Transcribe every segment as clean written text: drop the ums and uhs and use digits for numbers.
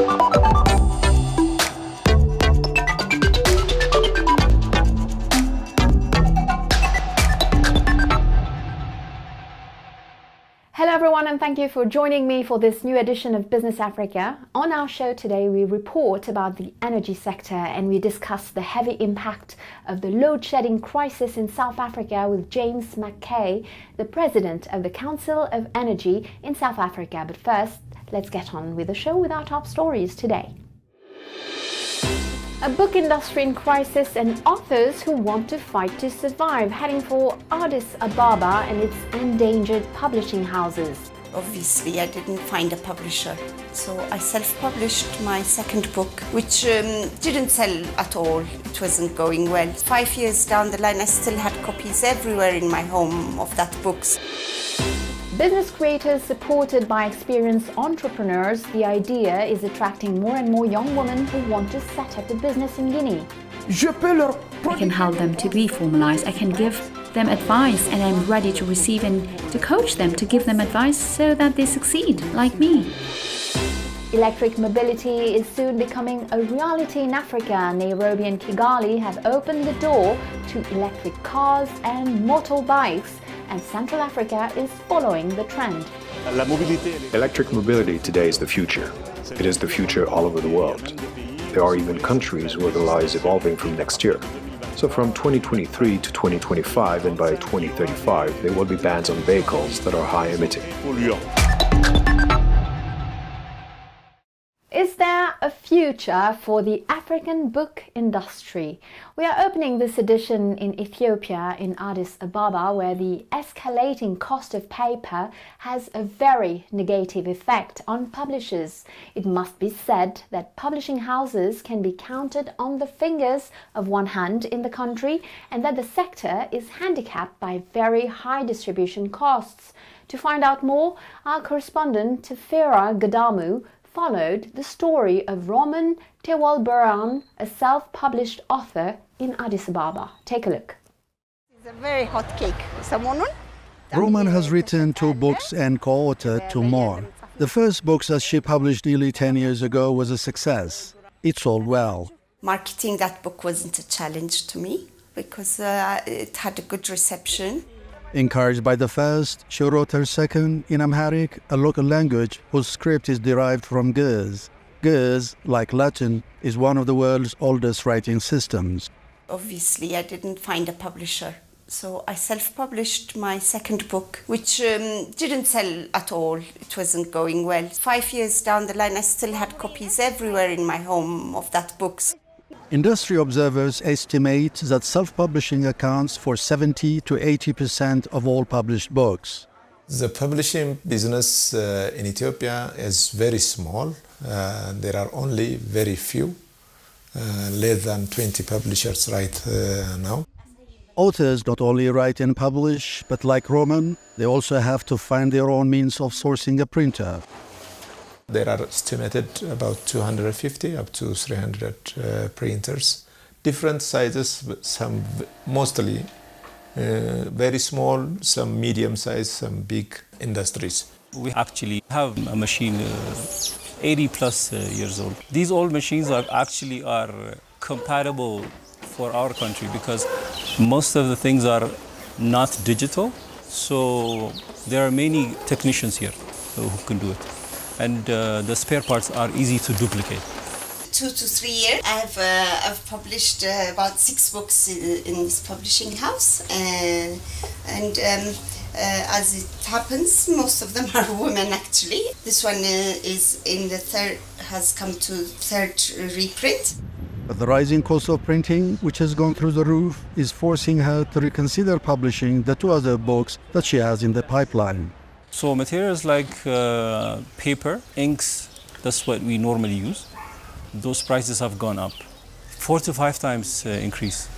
Hello everyone, and thank you for joining me for this new edition of Business Africa. On our show today we report about the energy sector and we discuss the heavy impact of the load shedding crisis in South Africa with James Mackay, the President of the Council of Energy in South Africa. But first, let's get on with the show with our top stories today. A book industry in crisis and authors who want to fight to survive, heading for Addis Ababa and its endangered publishing houses. Obviously, I didn't find a publisher, so I self-published my second book, which didn't sell at all. It wasn't going well. 5 years down the line, I still had copies everywhere in my home of that book. Business creators supported by experienced entrepreneurs, the idea is attracting more and more young women who want to set up a business in Guinea. I can help them to be formalized, I can give them advice, and I'm ready to receive and to coach them, to give them advice so that they succeed, like me. Electric mobility is soon becoming a reality in Africa. Nairobi and Kigali have opened the door to electric cars and motorbikes, and Central Africa is following the trend. Electric mobility today is the future. It is the future all over the world. There are even countries where the law is evolving from next year. So from 2023 to 2025 and by 2035, there will be bans on vehicles that are high emitting. Is there a future for the African book industry? We are opening this edition in Ethiopia, in Addis Ababa, where the escalating cost of paper has a very negative effect on publishers. It must be said that publishing houses can be counted on the fingers of one hand in the country, and that the sector is handicapped by very high distribution costs. To find out more, our correspondent Tefera Gadamu followed the story of Roman Tewalburan, a self-published author in Addis Ababa. Take a look. It's a very hot cake. Roman has written 2 books and co-authored 2 more. The first book that she published nearly 10 years ago was a success. It sold well. Marketing that book wasn't a challenge to me because it had a good reception. Encouraged by the first, she wrote her second in Amharic, a local language whose script is derived from Ge'ez. Ge'ez, like Latin, is one of the world's oldest writing systems. Obviously, I didn't find a publisher, so I self-published my second book, which didn't sell at all. It wasn't going well. 5 years down the line, I still had copies everywhere in my home of that book. Industry observers estimate that self-publishing accounts for 70 to 80% of all published books. The publishing business in Ethiopia is very small. There are only very few, less than 20 publishers right now. Authors not only write and publish, but like Roman, they also have to find their own means of sourcing a printer. There are estimated about 250 up to 300 printers, different sizes, some mostly very small, some medium size, some big industries. We actually have a machine 80 plus years old. These old machines are compatible for our country because most of the things are not digital, so there are many technicians here who can do it. And the spare parts are easy to duplicate. 2 to 3 years, I've published about 6 books in this publishing house, and as it happens, most of them are women actually. This one has come to 3rd reprint. But the rising cost of printing, which has gone through the roof, is forcing her to reconsider publishing the 2 other books that she has in the pipeline. So materials like paper, inks, that's what we normally use. Those prices have gone up, 4 to 5 times increase.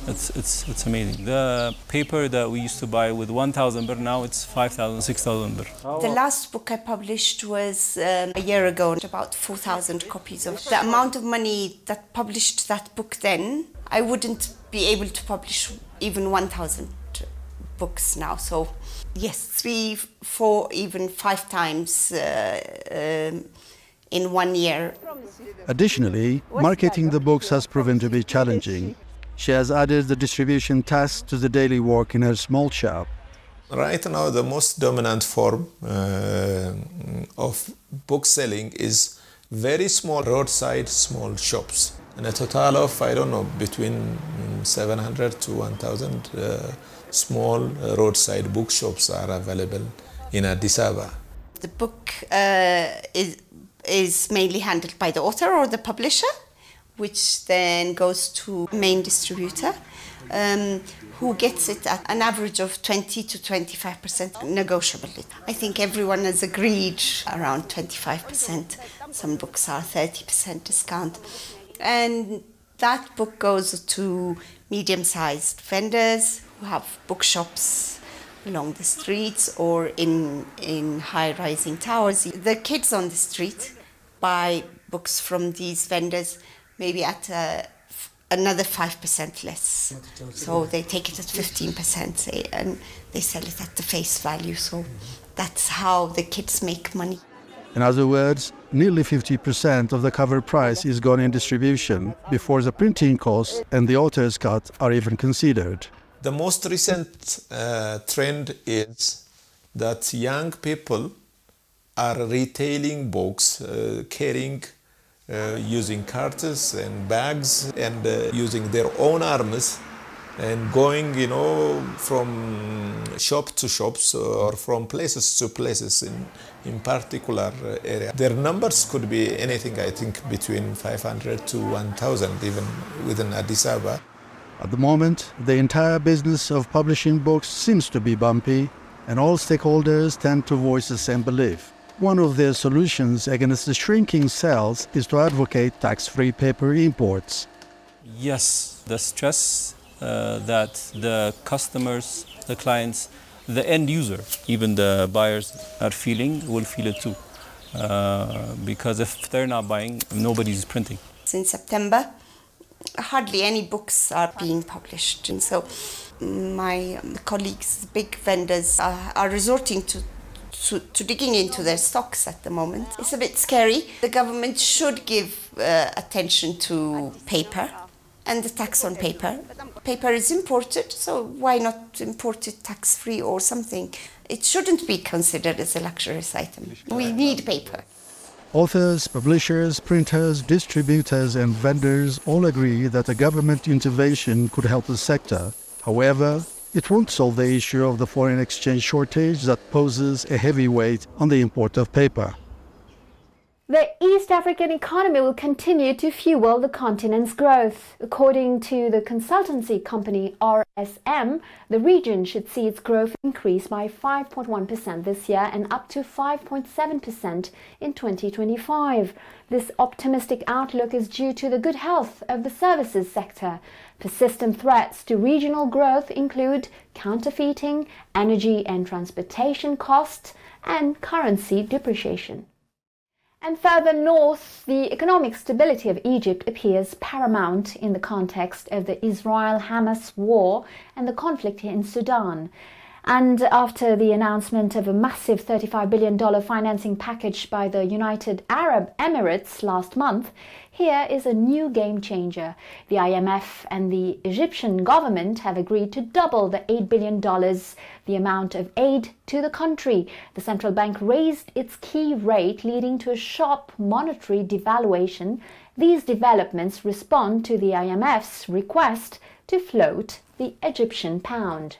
It's amazing. The paper that we used to buy with 1,000 birr, now it's 5,000, 6,000 birr. The last book I published was a year ago, about 4,000 copies of. The amount of money that published that book then, I wouldn't be able to publish even 1,000 books now. So yes, 3, 4, even 5 times in 1 year. Additionally, marketing the books has proven to be challenging. She has added the distribution task to the daily work in her small shop. Right now, the most dominant form of book selling is very small roadside small shops. And a total of, I don't know, between 700 to 1,000 small roadside bookshops are available in Addis Ababa. The book is mainly handled by the author or the publisher, which then goes to main distributor, who gets it at an average of 20 to 25% negotiable. I think everyone has agreed around 25%. Some books are 30% discount. And that book goes to medium-sized vendors who have bookshops along the streets or in high-rising towers. The kids on the street buy books from these vendors maybe at another 5% less. So they take it at 15%, say, and they sell it at the face value. So that's how the kids make money. In other words, nearly 50% of the cover price is gone in distribution before the printing costs and the author's cut are even considered. The most recent trend is that young people are retailing books, carrying, using carts and bags and using their own arms and going, from shop to shops or from places to places in particular area. Their numbers could be anything, I think, between 500 to 1,000 even within Addis Ababa. At the moment, the entire business of publishing books seems to be bumpy, and all stakeholders tend to voice the same belief. One of their solutions against the shrinking sales is to advocate tax-free paper imports. Yes, the stress that the customers, the clients, the end user, even the buyers are feeling, will feel it too. Because if they're not buying, nobody's printing. Since September, hardly any books are being published. And so my colleagues, big vendors, are resorting to digging into their stocks at the moment. It's a bit scary. The government should give attention to paper and the tax on paper. Paper is imported, so why not import it tax-free or something? It shouldn't be considered as a luxurious item. We need paper. Authors, publishers, printers, distributors and vendors all agree that a government intervention could help the sector. However, it won't solve the issue of the foreign exchange shortage that poses a heavy weight on the import of paper. The East African economy will continue to fuel the continent's growth. According to the consultancy company RSM, the region should see its growth increase by 5.1% this year and up to 5.7% in 2025. This optimistic outlook is due to the good health of the services sector. Persistent threats to regional growth include counterfeiting, energy and transportation costs, and currency depreciation. And further north, the economic stability of Egypt appears paramount in the context of the Israel-Hamas war and the conflict in Sudan. And after the announcement of a massive $35 billion financing package by the United Arab Emirates last month, here is a new game changer. The IMF and the Egyptian government have agreed to double the $8 billion, the amount of aid to the country. The central bank raised its key rate, leading to a sharp monetary devaluation. These developments respond to the IMF's request to float the Egyptian pound.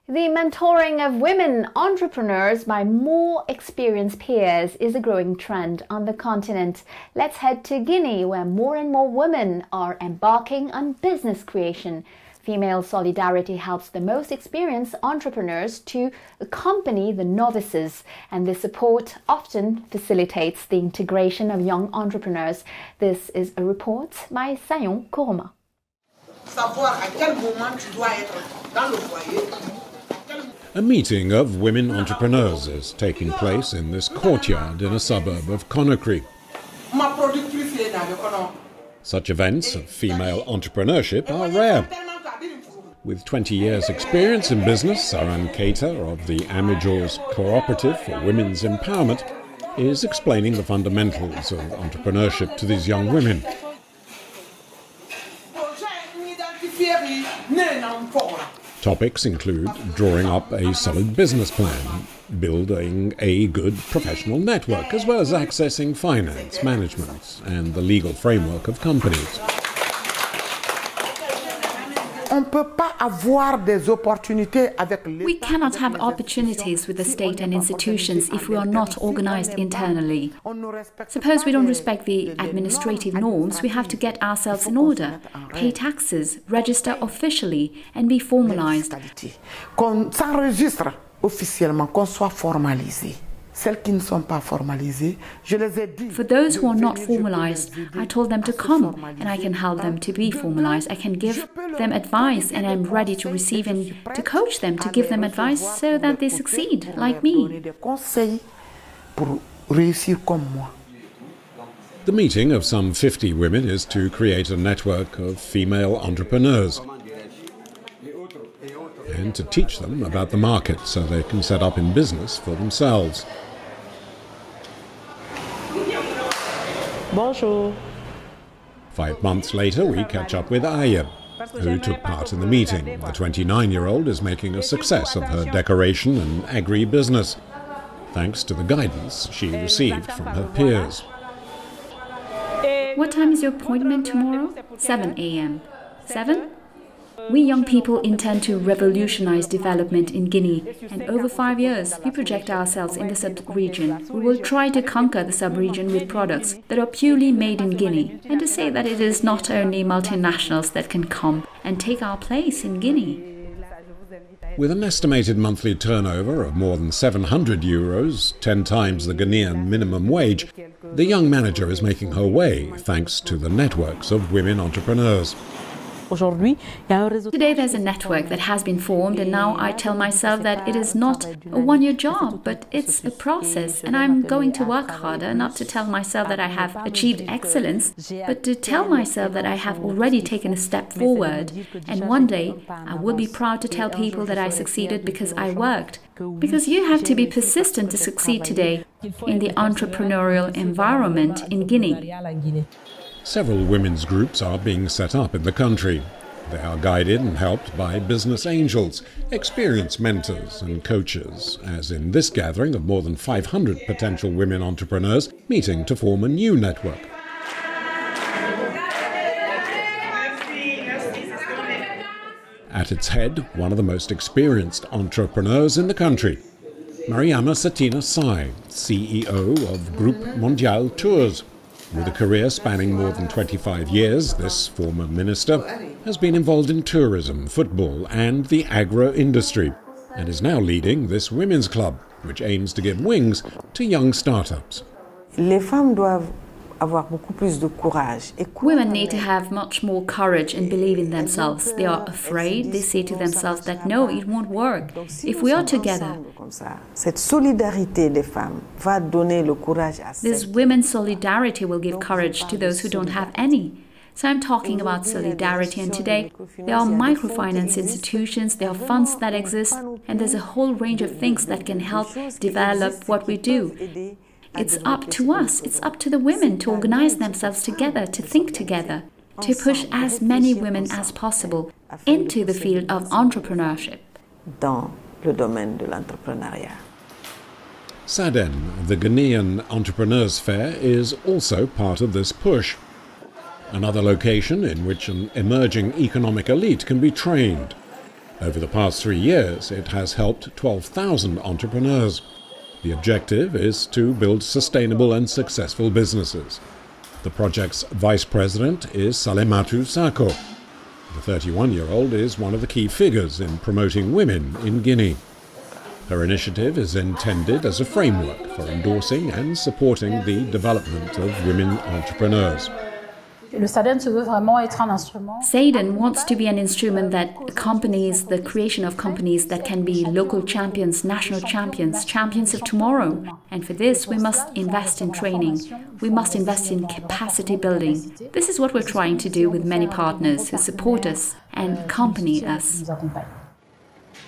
The mentoring of women entrepreneurs by more experienced peers is a growing trend on the continent. Let's head to Guinea, where more and more women are embarking on business creation. Female solidarity helps the most experienced entrepreneurs to accompany the novices, and this support often facilitates the integration of young entrepreneurs. This is a report by Sayon Kourma. A meeting of women entrepreneurs is taking place in this courtyard in a suburb of Conakry. Such events of female entrepreneurship are rare. With 20 years' experience in business, Saran Keita of the Amijors Cooperative for Women's Empowerment is explaining the fundamentals of entrepreneurship to these young women. Topics include drawing up a solid business plan, building a good professional network, as well as accessing finance, management, and the legal framework of companies. We cannot have opportunities with the state and institutions if we are not organized internally. Suppose we don't respect the administrative norms, we have to get ourselves in order, pay taxes, register officially, and be formalized. For those who are not formalized, I told them to come, and I can help them to be formalized. I can give them advice, and I'm ready to receive and to coach them, to give them advice so that they succeed, like me. The meeting of some 50 women is to create a network of female entrepreneurs and to teach them about the market so they can set up in business for themselves. Bonjour. 5 months later, we catch up with Aya, who took part in the meeting. The 29-year-old is making a success of her decoration and agri-business, thanks to the guidance she received from her peers. What time is your appointment tomorrow? 7 a.m. 7? We young people intend to revolutionize development in Guinea, and over 5 years, we project ourselves in the sub-region. We will try to conquer the sub-region with products that are purely made in Guinea, and to say that it is not only multinationals that can come and take our place in Guinea. With an estimated monthly turnover of more than 700 euros, 10 times the Ghanaian minimum wage, the young manager is making her way thanks to the networks of women entrepreneurs. Today there's a network that has been formed, and now I tell myself that it is not a one-year job, but it's a process, and I'm going to work harder, not to tell myself that I have achieved excellence, but to tell myself that I have already taken a step forward, and one day I will be proud to tell people that I succeeded because I worked. Because you have to be persistent to succeed today in the entrepreneurial environment in Guinea. Several women's groups are being set up in the country. They are guided and helped by business angels, experienced mentors and coaches, as in this gathering of more than 500 potential women entrepreneurs meeting to form a new network. At its head, one of the most experienced entrepreneurs in the country, Mariama Satina Sai, CEO of Groupe Mondial Tours. With a career spanning more than 25 years, this former minister has been involved in tourism, football and the agro-industry, and is now leading this women's club, which aims to give wings to young startups. Women need to have much more courage and believe in themselves. They are afraid, they say to themselves that no, it won't work. If we are together, this women's solidarity will give courage to those who don't have any. So I'm talking about solidarity, and today there are microfinance institutions, there are funds that exist, and there's a whole range of things that can help develop what we do. It's up to us, it's up to the women to organize themselves together, to think together, to push as many women as possible into the field of entrepreneurship. SADEN, the Ghanaian Entrepreneurs Fair, is also part of this push. Another location in which an emerging economic elite can be trained. Over the past 3 years, it has helped 12,000 entrepreneurs. The objective is to build sustainable and successful businesses. The project's vice president is Salematu Sako. The 31-year-old is one of the key figures in promoting women in Guinea. Her initiative is intended as a framework for endorsing and supporting the development of women entrepreneurs. SADEN wants to be an instrument that accompanies the creation of companies that can be local champions, national champions, champions of tomorrow. And for this, we must invest in training. We must invest in capacity building. This is what we're trying to do with many partners who support us and accompany us.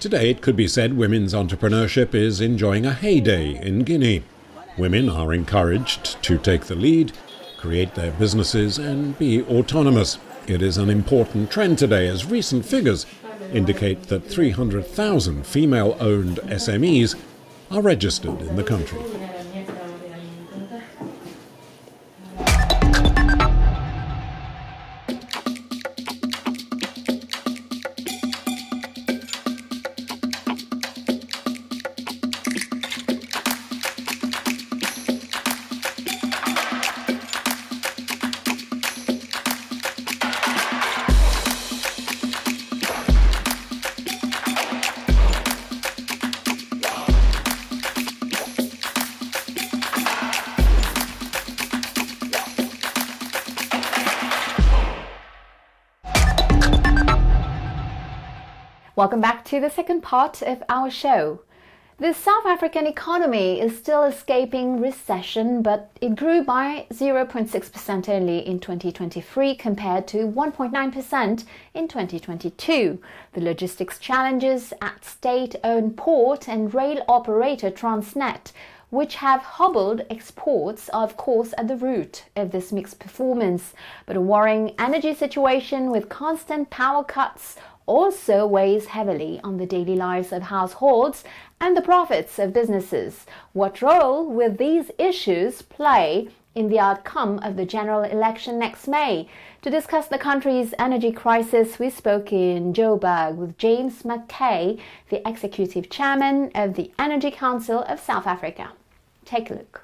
Today, it could be said women's entrepreneurship is enjoying a heyday in Guinea. Women are encouraged to take the lead, create their businesses and be autonomous. It is an important trend today, as recent figures indicate that 300,000 female-owned SMEs are registered in the country. Welcome back to the second part of our show. The South African economy is still escaping recession, but it grew by 0.6% only in 2023 compared to 1.9% in 2022. The logistics challenges at state-owned port and rail operator Transnet, which have hobbled exports, are of course at the root of this mixed performance. But a worrying energy situation with constant power cuts also weighs heavily on the daily lives of households and the profits of businesses. What role will these issues play in the outcome of the general election next May? To discuss the country's energy crisis, we spoke in Joburg with James Mackay, the Executive Chairman of the Energy Council of South Africa. Take a look.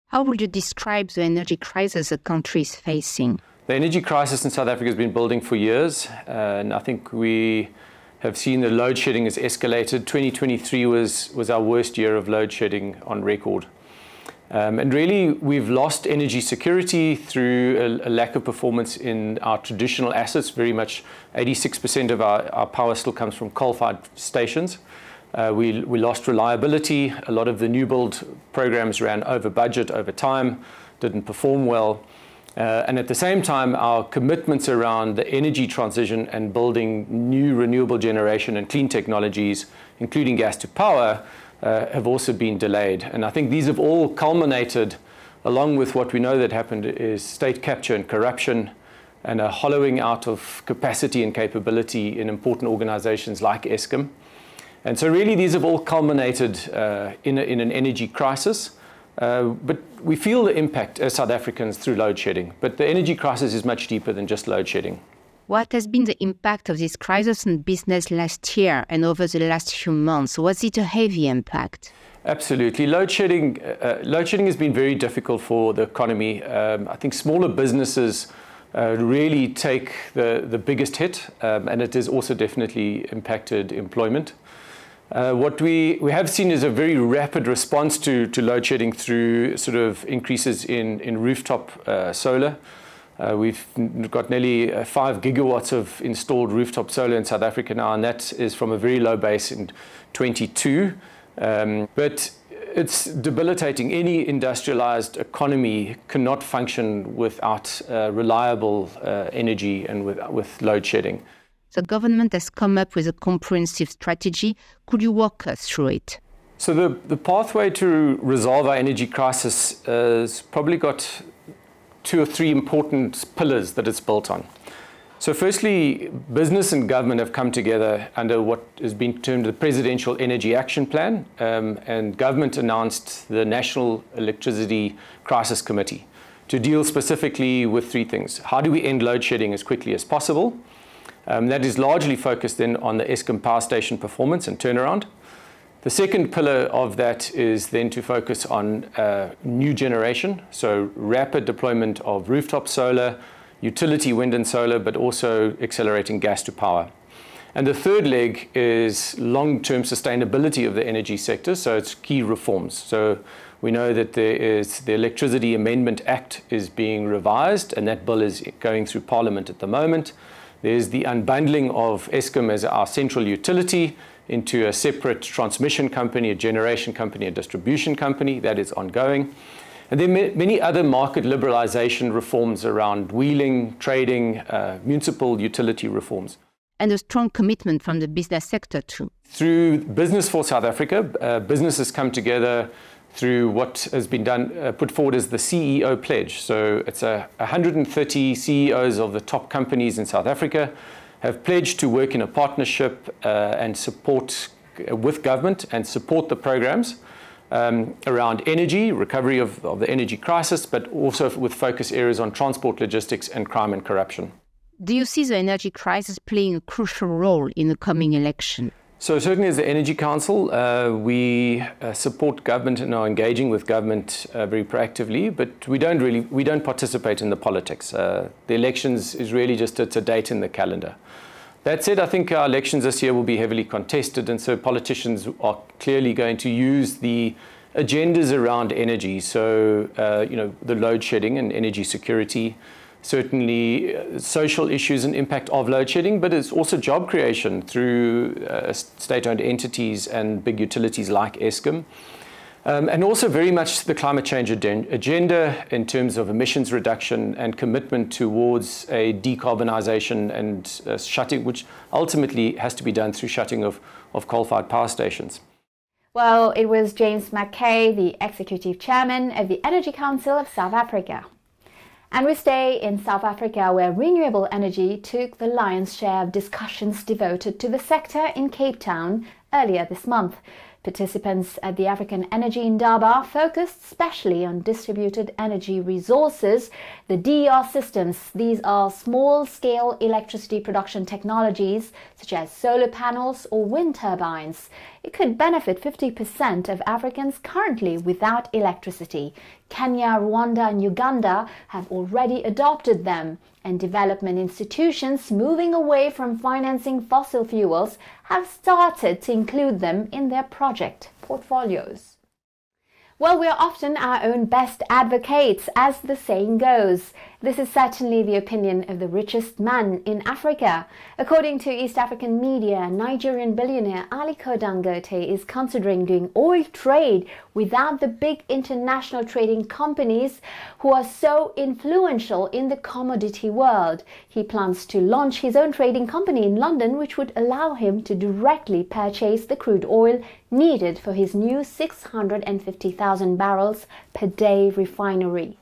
How would you describe the energy crisis the country is facing? The energy crisis in South Africa has been building for years, and I think we have seen the load shedding has escalated. 2023 was our worst year of load shedding on record. And really, we've lost energy security through a lack of performance in our traditional assets. Very much 86% of our power still comes from coal-fired stations. We lost reliability. A lot of the new build programs ran over budget, over time, didn't perform well. And at the same time, our commitments around the energy transition and building new renewable generation and clean technologies, including gas to power, have also been delayed. And I think these have all culminated, along with what we know that happened is state capture and corruption and a hollowing out of capacity and capability in important organizations like Eskom. And so really these have all culminated in an energy crisis. But we feel the impact as South Africans through load shedding. But the energy crisis is much deeper than just load shedding. What has been the impact of this crisis on business last year and over the last few months? Was it a heavy impact? Absolutely. Load shedding has been very difficult for the economy. I think smaller businesses really take the biggest hit, and it has also definitely impacted employment. What we have seen is a very rapid response to load shedding through sort of increases in rooftop solar. We've got nearly 5 gigawatts of installed rooftop solar in South Africa now, and that is from a very low base in 22. But it's debilitating. Any industrialized economy cannot function without reliable energy and with load shedding. The government has come up with a comprehensive strategy. Could you walk us through it? So the pathway to resolve our energy crisis has probably got 2 or 3 important pillars that it's built on. So firstly, business and government have come together under what has been termed the Presidential Energy Action Plan, and government announced the National Electricity Crisis Committee to deal specifically with 3 things. How do we end load shedding as quickly as possible? That is largely focused then on the Eskom power station performance and turnaround. The second pillar of that is then to focus on new generation, so rapid deployment of rooftop solar, utility wind and solar, but also accelerating gas to power. And the third leg is long-term sustainability of the energy sector, so it's key reforms. So we know that there is the Electricity Amendment Act is being revised, and that bill is going through Parliament at the moment. There's the unbundling of Eskom as our central utility into a separate transmission company, a generation company, a distribution company. That is ongoing. And there are many other market liberalization reforms around wheeling, trading, municipal utility reforms. And a strong commitment from the business sector too. Through Business for South Africa, businesses come together through what has been done, put forward as the CEO pledge. So it's 130 CEOs of the top companies in South Africa have pledged to work in a partnership and support with government and support the programs around energy, recovery of the energy crisis, but also with focus areas on transport, logistics, and crime and corruption. Do you see the energy crisis playing a crucial role in the coming election? So certainly as the Energy Council, we support government and are engaging with government very proactively, but we don't participate in the politics. The elections is really just it's a date in the calendar. That said, I think our elections this year will be heavily contested, and so politicians are clearly going to use the agendas around energy. So, the load shedding and energy security, certainly social issues and impact of load shedding, but it's also job creation through state-owned entities and big utilities like Eskom. And also very much the climate change agenda in terms of emissions reduction and commitment towards a decarbonisation and shutting, which ultimately has to be done through shutting of coal-fired power stations. Well, it was James Mackay, the Executive Chairman of the Energy Council of South Africa. And we stay in South Africa, where renewable energy took the lion's share of discussions devoted to the sector in Cape Town earlier this month. Participants at the African Energy Indaba focused specially on distributed energy resources, the DER systems. These are small-scale electricity production technologies, such as solar panels or wind turbines. It could benefit 50% of Africans currently without electricity. Kenya, Rwanda and Uganda have already adopted them, and development institutions moving away from financing fossil fuels have started to include them in their project portfolios. Well, we are often our own best advocates, as the saying goes. This is certainly the opinion of the richest man in Africa. According to East African media, Nigerian billionaire Aliko Dangote is considering doing oil trade without the big international trading companies who are so influential in the commodity world. He plans to launch his own trading company in London, which would allow him to directly purchase the crude oil needed for his new 650,000 barrels per day refinery.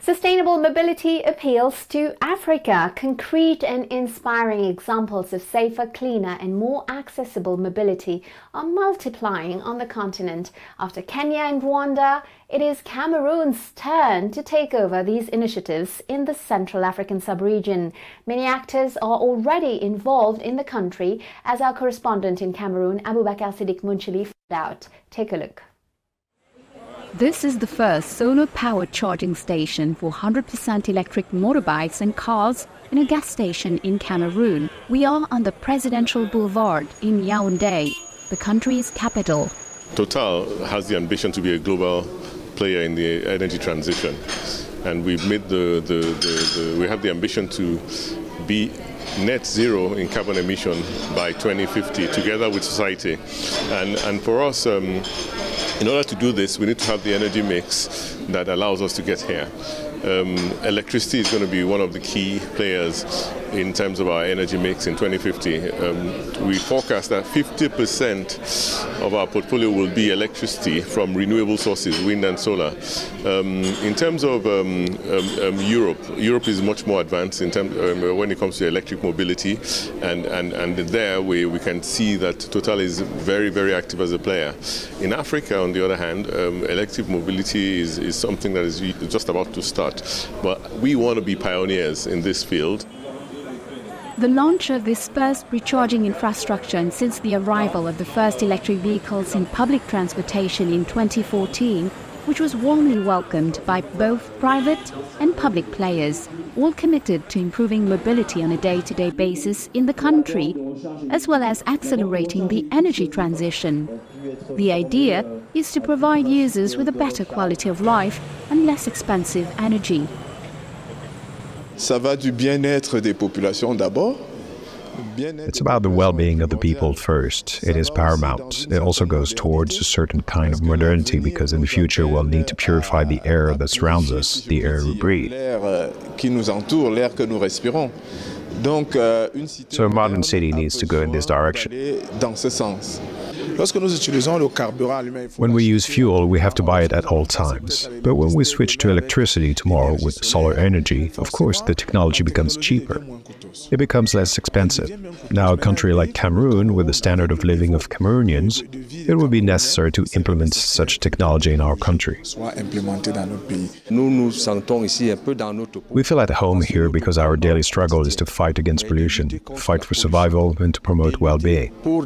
Sustainable mobility appeals to Africa. Concrete and inspiring examples of safer, cleaner and more accessible mobility are multiplying on the continent. After Kenya and Rwanda, it is Cameroon's turn to take over these initiatives in the Central African sub-region. Many actors are already involved in the country, as our correspondent in Cameroon, Abubakar Siddiq Munchili, found out. Take a look. This is the first solar-powered charging station for 100% electric motorbikes and cars in a gas station in Cameroon. We are on the Presidential Boulevard in Yaoundé, the country's capital. Total has the ambition to be a global player in the energy transition, and we've made we have the ambition to be net zero in carbon emission by 2050, together with society. And for us, in order to do this, we need to have the energy mix that allows us to get here. Electricity is going to be one of the key players in terms of our energy mix in 2050. We forecast that 50% of our portfolio will be electricity from renewable sources, wind and solar. In terms of Europe is much more advanced in terms when it comes to electric mobility, and there we can see that Total is very, very active as a player. In Africa, on the other hand, electric mobility is something that is just about to start, but we want to be pioneers in this field. The launch of this first recharging infrastructure, and since the arrival of the first electric vehicles in public transportation in 2014, which was warmly welcomed by both private and public players, all committed to improving mobility on a day-to-day basis in the country, as well as accelerating the energy transition. The idea is to provide users with a better quality of life and less expensive energy. Ça va du bien-être des populations d'abord. It's about the well-being of the people first. It is paramount. It also goes towards a certain kind of modernity, because in the future we'll need to purify the air that surrounds us, the air we breathe. So a modern city needs to go in this direction. When we use fuel, we have to buy it at all times. But when we switch to electricity tomorrow with solar energy, of course, the technology becomes cheaper. It becomes less expensive. Now, a country like Cameroon, with the standard of living of Cameroonians, it would be necessary to implement such technology in our country. We feel at home here because our daily struggle is to fight against pollution, fight for survival, and to promote well-being. We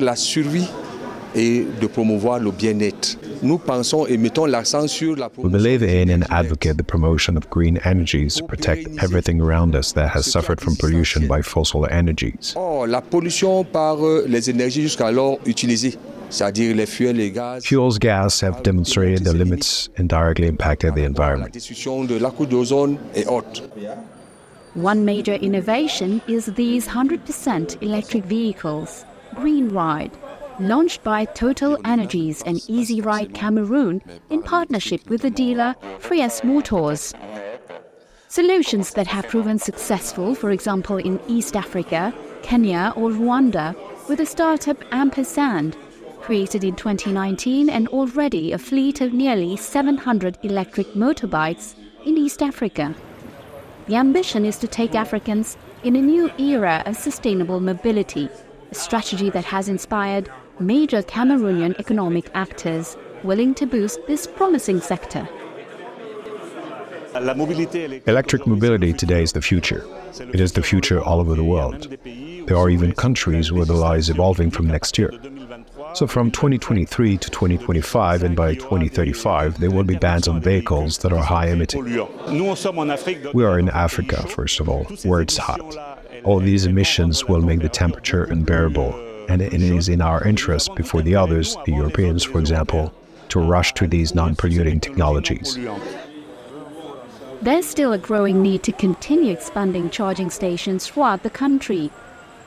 believe in and advocate the promotion of green energies to protect everything around us that has suffered from pollution by fossil energies. Fuels gas have demonstrated their limits and directly impacted the environment. One major innovation is these 100% electric vehicles, Green Ride, launched by Total Energies and Easy Ride Cameroon in partnership with the dealer Frias Motors. Solutions that have proven successful, for example, in East Africa, Kenya or Rwanda, with the startup Ampersand, created in 2019 and already a fleet of nearly 700 electric motorbikes in East Africa. The ambition is to take Africans in a new era of sustainable mobility, a strategy that has inspired major Cameroonian economic actors willing to boost this promising sector. Electric mobility today is the future. It is the future all over the world. There are even countries where the law is evolving from next year. So from 2023 to 2025 and by 2035, there will be bans on vehicles that are high emitting. We are in Africa, first of all, where it's hot. All these emissions will make the temperature unbearable, and it is in our interest before the others, the Europeans, for example, to rush to these non-polluting technologies. There's still a growing need to continue expanding charging stations throughout the country.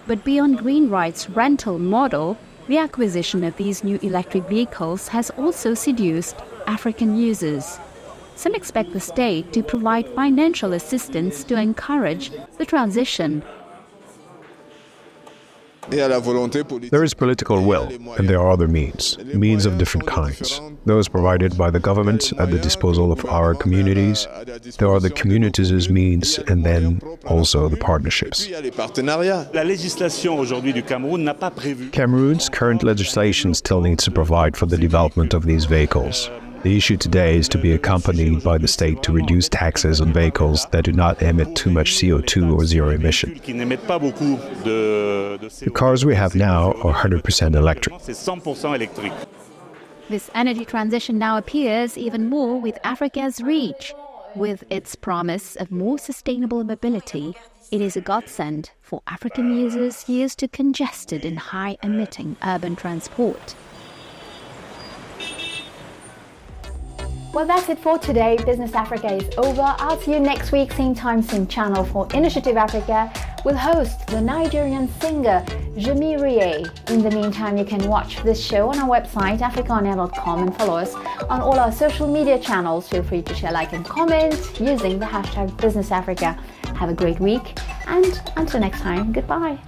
But beyond Green Ride's rental model, the acquisition of these new electric vehicles has also seduced African users. Some expect the state to provide financial assistance to encourage the transition. There is political will, and there are other means of different kinds. Those provided by the government at the disposal of our communities. There are the communities' means, and then also the partnerships. Cameroon's current legislation still needs to provide for the development of these vehicles. The issue today is to be accompanied by the state to reduce taxes on vehicles that do not emit too much CO2 or zero emission. The cars we have now are 100% electric. This energy transition now appears even more with Africa's reach. With its promise of more sustainable mobility, it is a godsend for African users used to congested and high-emitting urban transport. Well, that's it for today. Business Africa is over. I'll see you next week, same time, same channel for Initiative Africa. We'll host the Nigerian singer Jemi Rie. In the meantime, you can watch this show on our website, africaonair.com, and follow us on all our social media channels. Feel free to share, like, and comment using the hashtag Business Africa. Have a great week, and until next time, goodbye.